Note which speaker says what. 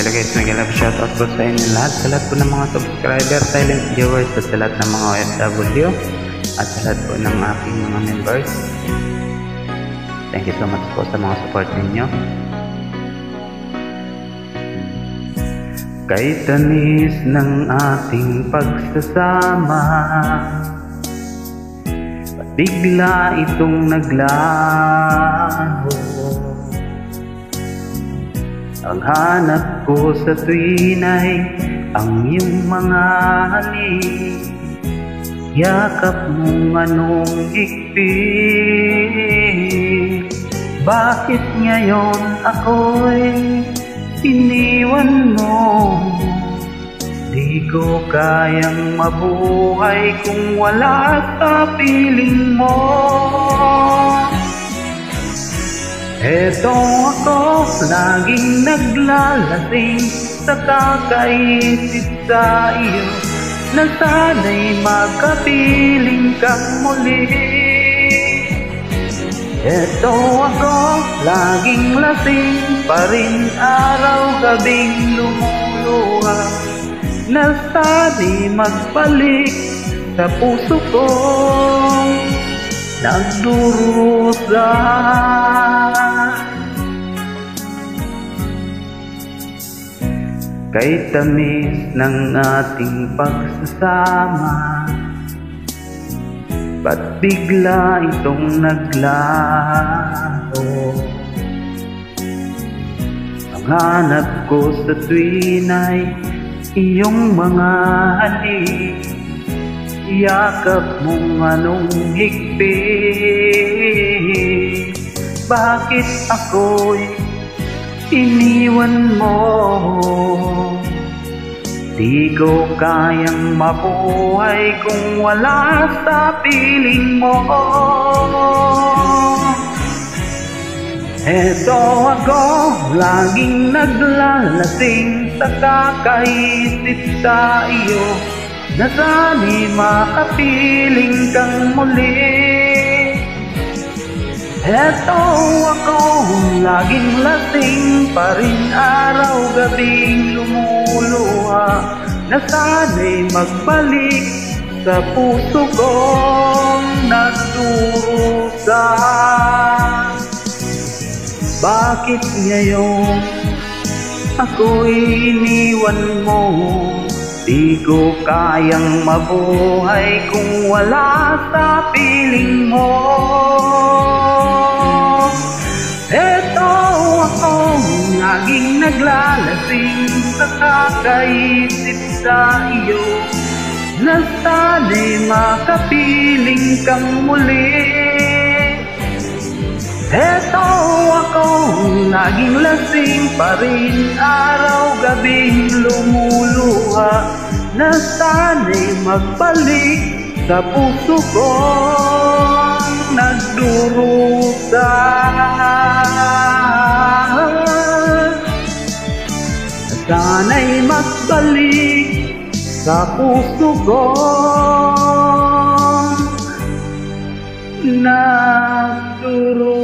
Speaker 1: Hello guys, mega love shoutout po sa inyo lahat, sa lahat po ng mga subscriber, silent viewers, at sa lahat ng mga OFW, at sa lahat po ng aking mga members. Thank you so much po sa mga support ninyo. Kay tamis ng ating pagsasama, at bigla itong naglaho. Ang hanap ko sa tuwin ay ang iyong mga halik, yakap mong anong higpit. Bakit ngayon ako'y iniwan mo? Di ko kayang mabuhay kung wala sa piling mo. Eto ako, laging naglalasing sa kakaisip sa iyo, na sana'y magkapiling kang muli. Eto ako, laging lasing pa rin, araw-gabing lumuluha, na sana'y magbalik sa puso ko nagdurusa. Kay tamis ng ating pagsasama, ba't bigla itong naglaho? Ang hanap ko sa tuwin ay iyong mga halik, yakap mong anong higpit. Bakit ako'y iniwan mo? Di ko kayang mabuhay kung wala sa piling mo. Eto ako, laging naglalasing sa kakaisip sa iyo, na sana'y makapiling kang muli. Eto ako, laging lasing pa rin, araw-gabing lumuluha, na sana'y magbalik sa puso kong nagdurusa. Bakit ngayon ako'y iniwan mo? Di ko kayang mabuhay kung wala sa piling mo. Eto ako, laging naglalasing sa kakaisip sa iyo, na sana'y makapiling kang muli. Eto ako, laging lasing pa rin, araw-gabing lumuluha, na sana'y magbalik sa puso kong nagdurusa. Sana'y magbalik sa puso kong nagdurusa.